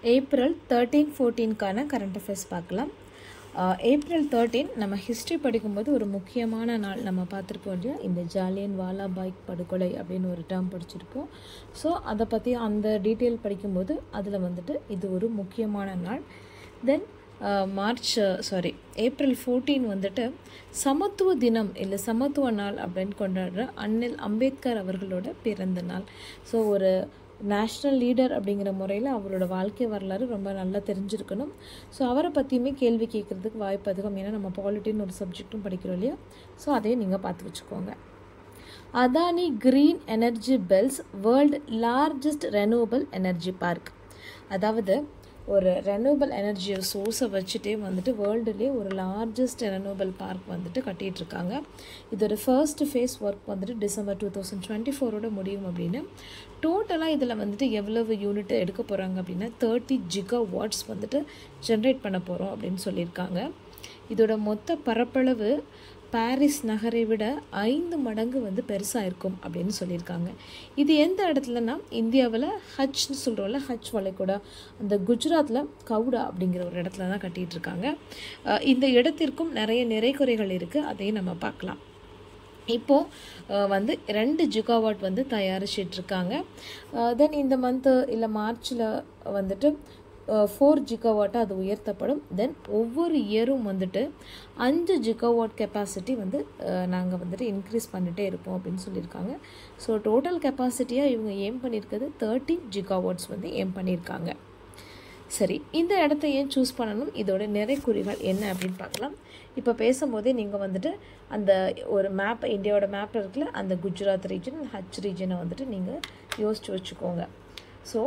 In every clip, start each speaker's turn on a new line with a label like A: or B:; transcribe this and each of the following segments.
A: April 13-14க்கான current affairs பார்க்கலாம். April 13 நம்ம history படிக்கும்போது ஒரு முக்கியமான நாள் நம்ம பார்த்துருப்போம் இல்லையா, இந்த ஜாலியன் வாலாபாக் படுகொலை அப்படின்னு ஒரு டேர்ம் படிச்சிருப்போம். ஸோ அதை பற்றி அந்த டீட்டெயில் படிக்கும்போது அதில் வந்துட்டு இது ஒரு முக்கியமான நாள். தென் ஏப்ரல் 14 வந்துட்டு சமத்துவ தினம் இல்லை சமத்துவ நாள் அப்படின்னு கொண்டாடுற அண்ணல் அம்பேத்கர் அவர்களோட பிறந்த நாள். ஸோ ஒரு நேஷ்னல் லீடர் அப்படிங்கிற முறையில் அவரோட வாழ்க்கை வரலாறு ரொம்ப நல்லா தெரிஞ்சிருக்கணும். ஸோ அவரை பற்றியுமே கேள்வி கேட்குறதுக்கு வாய்ப்பு அதிகம். ஏன்னா நம்ம பாலிட்டின்னு ஒரு சப்ஜெக்டும் படிக்கிறோம் இல்லையா, ஸோ அதையும் நீங்கள் பார்த்து வச்சுக்கோங்க. Adani green energy builds world largest renewable energy park. அதாவது ஒரு ரெனியூவபிள் எனர்ஜி சோர்ஸை வச்சுட்டே வந்துட்டு வேர்ல்டுலேயே ஒரு லார்ஜஸ்ட் ரெனியூவபிள் பார்க் வந்துட்டு கட்டிகிட்ருக்காங்க. இதோட ஃபர்ஸ்ட் ஃபேஸ் ஒர்க் வந்துட்டு டிசம்பர் 2024 முடியும். அப்படின்னு டோட்டலாக இதில் வந்துட்டு எவ்வளவு யூனிட் எடுக்க போகிறாங்க அப்படின்னா 30 GW வந்துட்டு ஜென்ரேட் பண்ண போகிறோம் அப்படின்னு சொல்லியிருக்காங்க. இதோட மொத்த பரப்பளவு பாரிஸ் நகரை விட 5 மடங்கு வந்து பெருசாக இருக்கும் அப்படின்னு சொல்லியிருக்காங்க. இது எந்த இடத்துலனா இந்தியாவில் ஹச்ன்னு சொல்கிறோம்ல, ஹச் வளைகுடா, அந்த குஜராத்தில் கவுடா அப்படிங்கிற ஒரு இடத்துல தான் கட்டிகிட்டு இருக்காங்க. இந்த இடத்திற்கும் நிறைய நிறைகுறைகள் இருக்குது, அதையும் நம்ம பார்க்கலாம். இப்போது வந்து 2 GW வந்து தயாரிச்சிட்ருக்காங்க. தென் இந்த மந்த்து இல்லை மார்ச்சில் வந்துட்டு 4 GW அது உயர்த்தப்படும். தென் ஒவ்வொரு இயரும் வந்துட்டு 5 GW கெப்பாசிட்டி வந்து நாங்கள் வந்துட்டு இன்க்ரீஸ் பண்ணிகிட்டே இருப்போம் அப்படின்னு சொல்லியிருக்காங்க. ஸோ டோட்டல் கெப்பாசிட்டியாக இவங்க ஏம் பண்ணியிருக்கிறது 30 GW வந்து ஏம் பண்ணியிருக்காங்க. சரி, இந்த இடத்த ஏன் சூஸ் பண்ணணும், இதோட நிறைகுறிகள் என்ன அப்படின்னு பார்க்கலாம். இப்போ பேசும்போதே நீங்கள் வந்துட்டு அந்த ஒரு மேப், இந்தியாவோட மேப்பில் இருக்குல்ல, அந்த குஜராத் ரீஜன், ஹச் ரீஜனை வந்துட்டு நீங்கள் யோசிச்சு வச்சுக்கோங்க. ஸோ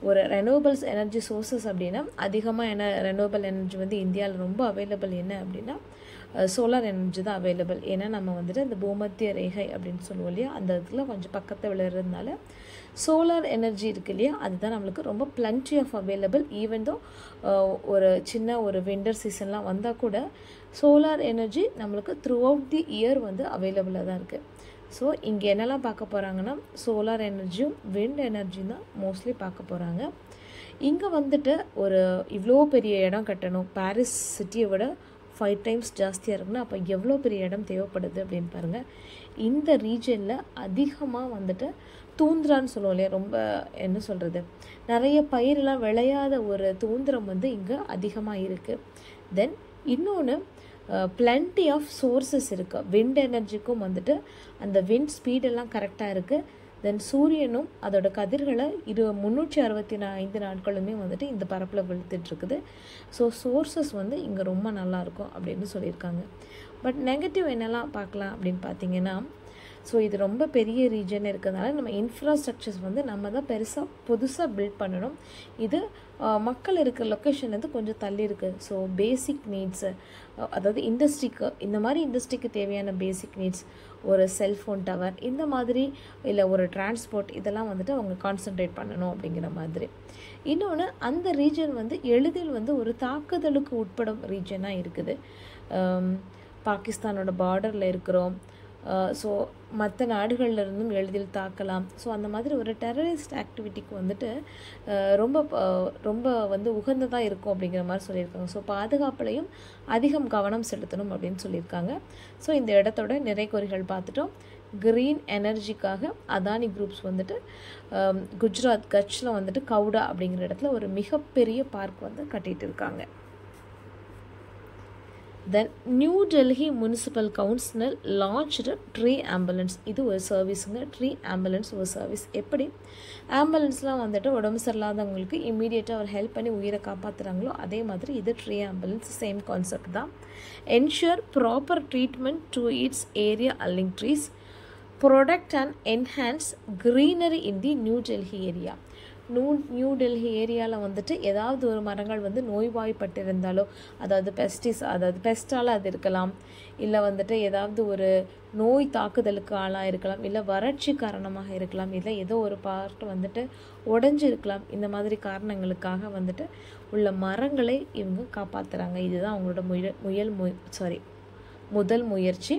A: ஒரு ரெனியூவபிள்ஸ் எனர்ஜி சோர்ஸஸ் அப்படின்னா அதிகமாக என்ன ரெனியூவபிள் எனர்ஜி வந்து இந்தியாவில் ரொம்ப அவைலபிள் என்ன அப்படின்னா சோலார் எனர்ஜி தான் அவைலபிள். ஏன்னா நம்ம வந்துட்டு அந்த பூமத்திய ரேகை அப்படின்னு சொல்லுவோம் இல்லையா, அந்த இடத்துல கொஞ்சம் பக்கத்தில் விழுறதுனால சோலார் எனர்ஜி இருக்குது இல்லையா, அதுதான் நம்மளுக்கு ரொம்ப பிளன்டி ஆஃப் அவைலபிள். ஈவன் தோ ஒரு சின்ன ஒரு விண்டர் சீசன்லாம் வந்தால் கூட சோலார் எனர்ஜி நம்மளுக்கு த்ரூ அவுட் தி இயர் வந்து அவைலபிளாக தான் இருக்குது. ஸோ இங்கே என்னெல்லாம் பார்க்க போகிறாங்கன்னா சோலார் எனர்ஜியும் விண்ட் எனர்ஜியும் தான் மோஸ்ட்லி பார்க்க போகிறாங்க. இங்கே வந்துட்டு ஒரு இவ்வளோ பெரிய இடம் கட்டணும், பாரிஸ் சிட்டியை விட 5 times ஜாஸ்தியாக இருக்குன்னா அப்போ எவ்வளோ பெரிய இடம் தேவைப்படுது அப்படின்னு பாருங்கள். இந்த ரீஜனில் அதிகமாக வந்துட்டு தூந்திரான்னு சொல்லுவோம் இல்லையா, ரொம்ப என்ன சொல்கிறது, நிறைய பயிரெலாம் விளையாத ஒரு தூந்திரம் வந்து இங்கே அதிகமாக இருக்குது. தென் இன்னொன்று பிளண்டி ஆஃப் சோர்ஸஸ் இருக்குது. விண்ட் எனர்ஜிக்கும் வந்துட்டு அந்த விண்ட் ஸ்பீடெல்லாம் கரெக்டாக இருக்குது. தென் சூரியனும் அதோட கதிர்களை 365 நாட்களுமே வந்துட்டு இந்த பரப்பில் விழுத்துட்ருக்குது. ஸோ சோர்ஸஸ் வந்து இங்கே ரொம்ப நல்லாயிருக்கும் அப்படின்னு சொல்லியிருக்காங்க. பட் நெகட்டிவ் என்னெல்லாம் பார்க்கலாம் அப்படின்னு பார்த்தீங்கன்னா, ஸோ இது ரொம்ப பெரிய ரீஜன் இருக்கிறதுனால நம்ம இன்ஃப்ராஸ்ட்ரக்சர்ஸ் வந்து நம்ம தான் புதுசாக பில்ட் பண்ணணும். இது மக்கள் இருக்கிற லொக்கேஷன்லேருந்து கொஞ்சம் தள்ளி இருக்குது. ஸோ பேசிக் நீட்ஸு, அதாவது இண்டஸ்ட்ரிக்கு, இந்த மாதிரி இண்டஸ்ட்ரிக்கு தேவையான பேசிக் நீட்ஸ், ஒரு செல்ஃபோன் டவர், இந்த மாதிரி இல்லை ஒரு டிரான்ஸ்போர்ட், இதெல்லாம் வந்துட்டு அவங்க கான்சன்ட்ரேட் பண்ணணும் அப்படிங்கிற மாதிரி. இன்னொன்று, அந்த ரீஜன் வந்து எளிதில் வந்து ஒரு தாக்குதலுக்கு உட்படும் ரீஜனாக இருக்குது. பாகிஸ்தானோட பார்டரில் இருக்கிறோம். ஸோ மற்ற நாடுகள்லேருந்தும் எளிதில் தாக்கலாம். ஸோ அந்த மாதிரி ஒரு டெரரிஸ்ட் ஆக்டிவிட்டிக்கு வந்துட்டு ரொம்ப வந்து உகந்ததாக இருக்கும் அப்படிங்கிற மாதிரி சொல்லியிருக்காங்க. ஸோ பாதுகாப்புலையும் அதிகம் கவனம் செலுத்தணும் அப்படின்னு சொல்லியிருக்காங்க. ஸோ இந்த இடத்தோட நிறைகுறிகள் பார்த்துட்டோம். க்ரீன் எனர்ஜிக்காக அதானி குரூப்ஸ் வந்துட்டு குஜராத் கட்சில் வந்துட்டு கவுடா அப்படிங்கிற இடத்துல ஒரு மிகப்பெரிய பார்க் வந்து கட்டிகிட்டு இருக்காங்க. Then New Delhi municipal council launched tree ambulance. இது ஒரு சர்வீஸுங்க. ட்ரீ ஆம்புலன்ஸ் ஒரு சர்வீஸ். எப்படி ஆம்புலன்ஸ்லாம் வந்துட்டு உடம்பு சரியில்லாதவங்களுக்கு இம்மீடியட்டாக ஒரு ஹெல்ப் பண்ணி உயிரை காப்பாற்றுறாங்களோ அதே மாதிரி இது ட்ரீ ஆம்புலன்ஸ், சேம் கான்செப்ட் தான். Ensure proper treatment to its area ailing trees, protect and enhance greenery in the New Delhi area. New Delhi ஏரியாவில் வந்துட்டு ஏதாவது ஒரு மரங்கள் வந்து நோய்வாய்ப்பட்டிருந்தாலோ, அதாவது பெஸ்ட்டால் அது இருக்கலாம், இல்லை வந்துட்டு ஏதாவது ஒரு நோய் தாக்குதலுக்கு ஆளாக இருக்கலாம், இல்லை வறட்சி காரணமாக இருக்கலாம், இல்லை ஏதோ ஒரு பார்ட் வந்துட்டு உடஞ்சி இருக்கலாம். இந்த மாதிரி காரணங்களுக்காக வந்துட்டு உள்ள மரங்களை இவங்க காப்பாற்றுறாங்க. இதுதான் அவங்களோட முதல் முயற்சி.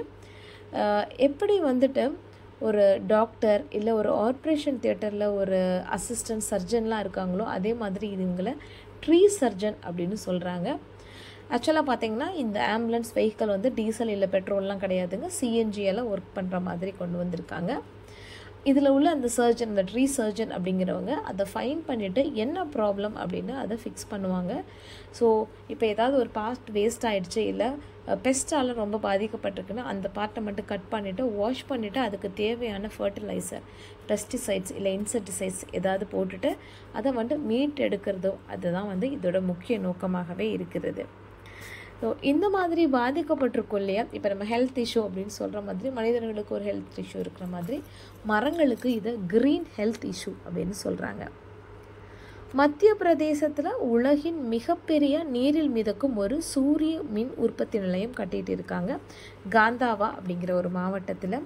A: எப்படி வந்துட்டு ஒரு டாக்டர் இல்லை ஒரு ஆப்ரேஷன் தியேட்டரில் ஒரு அசிஸ்டன்ட் சர்ஜன்லாம் இருக்காங்களோ அதே மாதிரி இவங்களை ட்ரீ சர்ஜன் அப்படின்னு சொல்கிறாங்க. ஆக்சுவலாக பார்த்திங்கன்னா இந்த ஆம்புலன்ஸ் வெஹிக்கிள் வந்து டீசல் இல்லை பெட்ரோல்லாம் கிடையாதுங்க, சிஎன்ஜியெல்லாம் ஒர்க் பண்ணுற மாதிரி கொண்டு வந்திருக்காங்க. இதில் உள்ள அந்த சர்ஜன், அந்த ட்ரீ சர்ஜன் அப்படிங்கிறவங்க அதை ஃபைன் பண்ணிவிட்டு என்ன ப்ராப்ளம் அப்படின்னு அதை ஃபிக்ஸ் பண்ணுவாங்க. ஸோ இப்போ ஏதாவது ஒரு பார்ட் வேஸ்ட் ஆகிடுச்சு இல்லை பெஸ்ட்டால் ரொம்ப பாதிக்கப்பட்டிருக்குன்னா அந்த பார்ட்டை மட்டும் கட் பண்ணிவிட்டு வாஷ் பண்ணிவிட்டு அதுக்கு தேவையான ஃபர்டிலைசர், பெஸ்டிசைட்ஸ் இல்லை இன்செக்டிசைட்ஸ் ஏதாவது போட்டுட்டு அதை வந்து மீட் எடுக்கிறதோ அதுதான் வந்து இதோட முக்கிய நோக்கமாகவே இருக்கிறது. ஸோ இந்த மாதிரி பாதிக்கப்பட்டிருக்கோம் இல்லையா, இப்போ நம்ம ஹெல்த் இஷ்யூ அப்படின்னு சொல்கிற மாதிரி மனிதர்களுக்கு ஒரு ஹெல்த் இஷ்யூ இருக்கிற மாதிரி மரங்களுக்கு இதை க்ரீன் ஹெல்த் இஷ்யூ அப்படின்னு சொல்கிறாங்க. மத்திய பிரதேசத்தில் உலகின் மிகப்பெரிய நீரில் மிதக்கும் ஒரு சூரிய மின் உற்பத்தி நிலையம் கட்டிகிட்டு இருக்காங்க காந்தாவா அப்படிங்கிற ஒரு மாவட்டத்தில்.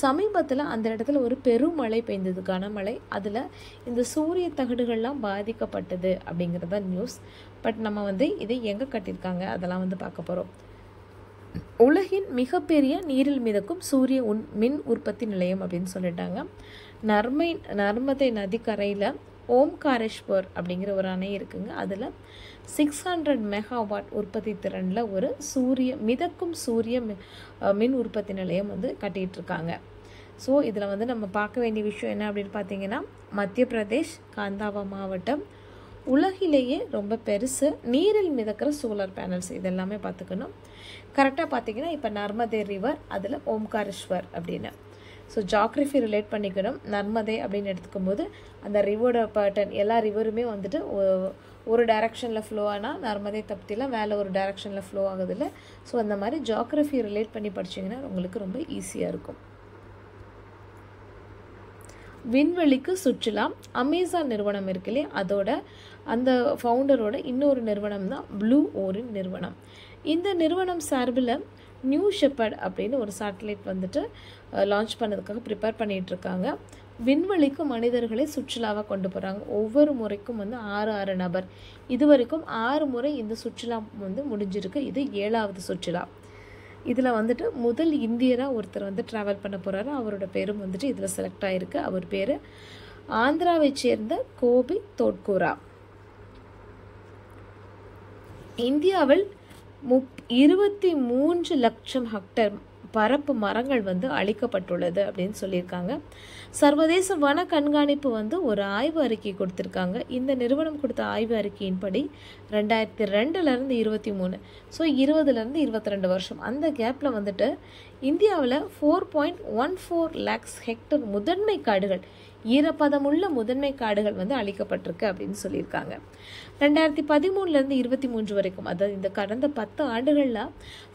A: சமீபத்தில் அந்த இடத்துல ஒரு பெருமழை பெய்ந்தது, கனமழை. அதில் இந்த சூரிய தகடுகள்லாம் பாதிக்கப்பட்டது அப்படிங்கிறத நியூஸ். பட் நம்ம வந்து இதை எங்கே கட்டியிருக்காங்க அதெல்லாம் வந்து பார்க்க போகிறோம். உலகின் மிகப்பெரிய நீரில் மிதக்கும் சூரிய மின் உற்பத்தி நிலையம் அப்படின்னு சொல்லிட்டாங்க. நர்மதை நதிக்கரையில் ஓம்காரேஸ்வர் அப்படிங்கிற ஒரு அணை இருக்குங்க. அதில் 600 மெகாவாட் உற்பத்தி திறனில் ஒரு மிதக்கும் சூரிய மின் உற்பத்தி நிலையம் வந்து கட்டிகிட்ருக்காங்க. ஸோ இதில் வந்து நம்ம பார்க்க வேண்டிய விஷயம் என்ன அப்படின்னு பார்த்தீங்கன்னா, மத்திய பிரதேஷ் காந்தாவா மாவட்டம் உலகிலேயே ரொம்ப பெருசு நீரில் மிதக்கிற சோலார் பேனல்ஸ் இதெல்லாமே பார்த்துக்கணும். கரெக்டாக பார்த்தீங்கன்னா இப்போ நர்மதே ரிவர், அதில் ஓம்காரேஸ்வர் அப்படின்னு. ஸோ ஜாக்ரஃபி ரிலேட் பண்ணிக்கணும். நர்மதே அப்படின்னு எடுத்துக்கும் போது அந்த ரிவரோட பேட்டர்ன், எல்லா ரிவருமே வந்துட்டு ஒரு டைரக்ஷனில் ஃப்ளோ ஆனால் நர்மதே தப்திலாம் வேறு ஒரு டைரக்ஷனில் ஃப்ளோ ஆகுதில்ல. ஸோ அந்த மாதிரி ஜாக்ரஃபி ரிலேட் பண்ணி படிச்சிங்கன்னா உங்களுக்கு ரொம்ப ஈஸியாக இருக்கும். விண்வெளிக்கு சுற்றுலா அமேசான் நிறுவனம் இருக்கு இல்லையா, அதோட அந்த ஃபவுண்டரோட இன்னொரு நிறுவனம் தான் ப்ளூ ஓரின் நிறுவனம். இந்த நிறுவனம் சார்பில் நியூ ஷெப்பர்ட் அப்படின்னு ஒரு சேட்டலைட் வந்துட்டு லான்ச் பண்ணதுக்காக ப்ரிப்பேர் பண்ணிகிட்ருக்காங்க. விண்வெளிக்கு மனிதர்களை சுற்றுலாவாக கொண்டு போகிறாங்க. ஒவ்வொரு முறைக்கும் வந்து 6 நபர், இது வரைக்கும் 6 முறை இந்த சுற்றுலா வந்து முடிஞ்சிருக்கு. இது 7வது சுற்றுலா. இதில் வந்துட்டு முதல் இந்தியராக ஒருத்தர் வந்து ட்ராவல் பண்ண போகிறாரு. அவரோட பேரும் வந்துட்டு இதில் செலக்ட் ஆகிருக்கு. அவர் பேர் ஆந்திராவை சேர்ந்த கோபி தோட்கூரா. இந்தியாவில் 23 லட்சம் ஹெக்டேர் பரப்பு மரங்கள் வந்து அழிக்கப்பட்டுள்ளது அப்படின்னு சொல்லியிருக்காங்க. சர்வதேச வன கண்காணிப்பு வந்து ஒரு ஆய்வு அறிக்கை கொடுத்துருக்காங்க. இந்த நிறுவனம் கொடுத்த ஆய்வு அறிக்கையின்படி 2002லேருந்து 23, ஸோ 20லேருந்து 22 வருஷம் அந்த கேப்பில் வந்துட்டு இந்தியாவில் 4.14 lakhs ஹெக்டேர் முதன்மை காடுகள், ஈரப்பதமுள்ள முதன்மை காடுகள் வந்து அழிக்கப்பட்டிருக்கு அப்படின்னு சொல்லியிருக்காங்க. 2013லேருந்து 23 வரைக்கும், அதாவது இந்த கடந்த 10 ஆண்டுகளில்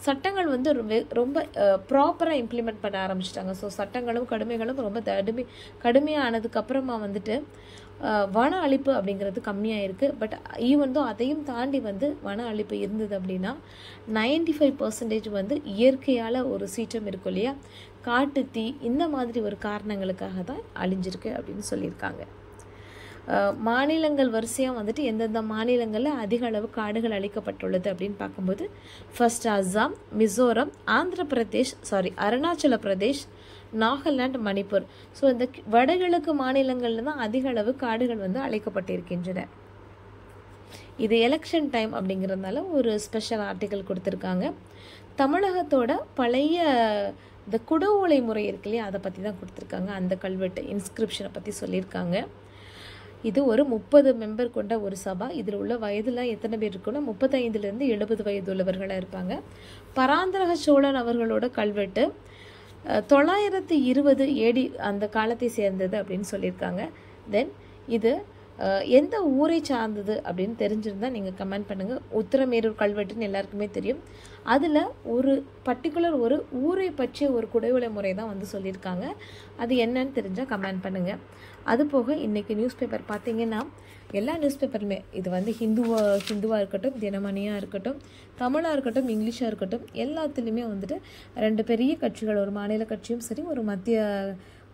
A: சட்டங்கள் வந்து ரொம்ப ப்ராப்பராக இம்ப்ளிமெண்ட் பண்ண ஆரம்பிச்சிட்டாங்க. ஸோ சட்டங்களும் கடுமைகளும் ரொம்ப கடுமையானதுக்கப்புறமா வந்துட்டு வன அழிப்பு அப்படிங்கிறது கம்மியாக இருக்குது. பட் ஈவன் தோ அதையும் தாண்டி வந்து வன அழிப்பு இருந்தது அப்படின்னா 95% வந்து இயற்கையால் ஒரு சீற்றம் இருக்கும் இல்லையா, காட்டுத்தீ, இந்த மாதிரி ஒரு காரணங்களுக்காக தான் அழிஞ்சிருக்கு அப்படின்னு சொல்லியிருக்காங்க. மாநிலங்கள் வரிசையாக வந்துட்டு எந்தெந்த மாநிலங்களில் அதிக அளவு காடுகள் அழிக்கப்பட்டுள்ளது அப்படின்னு பார்க்கும்போது ஃபர்ஸ்ட் அஸ்ஸாம், மிசோரம், அருணாச்சல பிரதேஷ், நாகாலாந்து, மணிப்பூர். ஸோ இந்த வடகிழக்கு மாநிலங்களில் தான் அதிக அளவு காடுகள் வந்து அழிக்கப்பட்டிருக்கின்றன. இது எலெக்ஷன் டைம் அப்படிங்கிறதுனால ஒரு ஸ்பெஷல் ஆர்டிக்கல் கொடுத்துருக்காங்க. தமிழகத்தோட பழைய இந்த குடவோலை முறை இருக்கு இல்லையா, அதை பற்றி தான் கொடுத்துருக்காங்க. அந்த கல்வெட்டு இன்ஸ்கிரிப்ஷனை பற்றி சொல்லியிருக்காங்க. இது ஒரு 30 மெம்பர் கொண்ட ஒரு சபா. இதில் உள்ள வயதுலாம் எத்தனை பேர் இருக்குன்னா 35லேருந்து 70 வயது உள்ளவர்களாக இருப்பாங்க. பராந்தக சோழன் அவர்களோட கல்வெட்டு 920 AD அந்த காலத்தை சேர்ந்தது அப்படின்னு சொல்லியிருக்காங்க. தென் இது எந்த ஊரை சார்ந்தது அப்படின்னு தெரிஞ்சிருந்தால் நீங்கள் கமெண்ட் பண்ணுங்கள். உத்திரமேரூர் கல்வெட்டுன்னு எல்லாருக்குமே தெரியும். அதில் ஒரு பர்டிகுலர் ஒரு ஊரை பற்றிய ஒரு குடைவலை முறை தான் வந்து சொல்லியிருக்காங்க. அது என்னன்னு தெரிஞ்சால் கமெண்ட் பண்ணுங்கள். அது போக இன்றைக்கி நியூஸ் பேப்பர் பார்த்திங்கன்னா எல்லா நியூஸ் பேப்பருமே, இது வந்து ஹிந்துவாக இருக்கட்டும், தினமணியாக இருக்கட்டும், தமிழாக இருக்கட்டும், இங்கிலீஷாக இருக்கட்டும், எல்லாத்துலேயுமே வந்துட்டு 2 பெரிய கட்சிகள், ஒரு மாநில கட்சியும் சரி, ஒரு மத்திய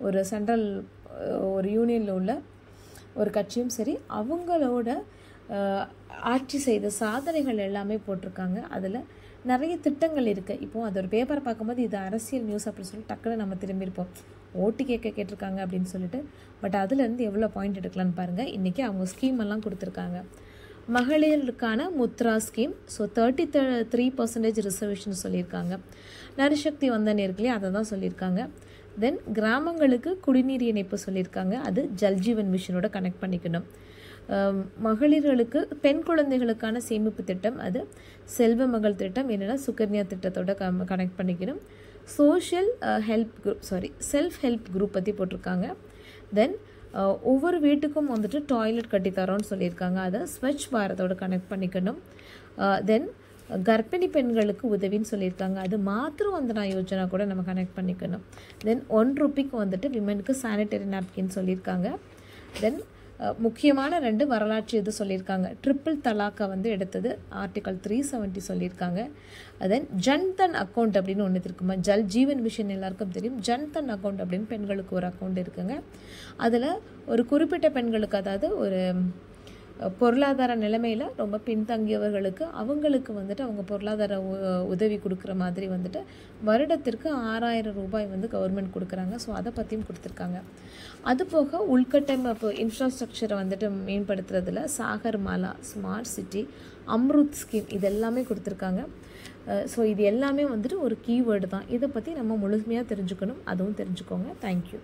A: ஒரு சென்ட்ரல் ஒரு யூனியனில் உள்ள ஒரு கட்சியும் சரி, அவங்களோட ஆட்சி செய்த சாதனைகள் எல்லாமே போட்டிருக்காங்க. அதில் நிறைய திட்டங்கள் இருக்குது. இப்போது அது ஒரு பேப்பரை பார்க்கும்போது இது அரசியல் நியூஸ் அப்படின்னு சொல்லி டக்குன்னு நம்ம திரும்பியிருப்போம், ஓட்டு கேட்டிருக்காங்க அப்படின்னு சொல்லிட்டு. பட் அதுலேருந்து எவ்வளோ பாயிண்ட் எடுக்கலான்னு பாருங்கள். இன்றைக்கி அவங்க ஸ்கீம் எல்லாம் கொடுத்துருக்காங்க. மகளிருக்கான முத்ரா ஸ்கீம், ஸோ 33% ரிசர்வேஷன் சொல்லியிருக்காங்க. நரிசக்தி வந்தன் இருக்குல்லையே, அதை தான் சொல்லியிருக்காங்க. தென் கிராமங்களுக்கு குடிநீர் இணைப்பு சொல்லியிருக்காங்க, அது ஜல்ஜீவன் மிஷனோட கனெக்ட் பண்ணிக்கணும். மகளிர்களுக்கு பெண் குழந்தைகளுக்கான சேமிப்பு திட்டம், அது செல்வ மகள் திட்டம், என்னென்னா சுகன்யா திட்டத்தோட கனெக்ட் பண்ணிக்கணும். சோஷியல் செல்ஃப் ஹெல்ப் குரூப் பற்றி போட்டிருக்காங்க. தென் ஒவ்வொரு வீட்டுக்கும் வந்துட்டு டாய்லெட் கட்டித்தரோன்னு சொல்லியிருக்காங்க, அதை ஸ்வச் பாரதோட கனெக்ட் பண்ணிக்கணும். தென் கர்ப்பிணி பெண்களுக்கு உதவின்னு சொல்லியிருக்காங்க, அது மாத்ரு வந்தனா யோஜனா கூட நம்ம கனெக்ட் பண்ணிக்கணும். தென் ₹1 வந்துட்டு விமனுக்கு சானிடரி நாப்கின் சொல்லியிருக்காங்க. தென் முக்கியமான 2 வரலாற்று இது சொல்லியிருக்காங்க. ட்ரிபிள் தலாக்கை வந்து எடுத்தது ஆர்டிகல் 370 சொல்லியிருக்காங்க. தென் ஜன்தன் அக்கௌண்ட் அப்படின்னு ஒன்று இருக்குமா, ஜல் ஜீவன் மிஷன் எல்லாருக்கும் தெரியும். ஜன்தன் அக்கௌண்ட் அப்படின்னு பெண்களுக்கு ஒரு அக்கௌண்ட் இருக்குங்க. அதில் ஒரு குறிப்பிட்ட பெண்களுக்கு, அதாவது ஒரு பொருளாதார நிலைமையில் ரொம்ப பின்தங்கியவர்களுக்கு அவங்களுக்கு வந்துட்டு அவங்க பொருளாதார உதவி கொடுக்குற மாதிரி வந்துட்டு வருடத்திற்கு ₹6000 வந்து கவர்மெண்ட் கொடுக்குறாங்க. ஸோ அதை பற்றியும் கொடுத்துருக்காங்க. அதுபோக உள்கட்டமைப்பு இன்ஃப்ராஸ்ட்ரக்சரை வந்துட்டு மேம்படுத்துறதுல Sagarmala, smart city, Amrut scheme இது எல்லாமே கொடுத்துருக்காங்க. ஸோ இது எல்லாமே வந்துட்டு ஒரு கீவேர்டு தான். இதை பற்றி நம்ம முழுமையாக தெரிஞ்சுக்கணும், அதுவும் தெரிஞ்சுக்கோங்க. தேங்க்யூ.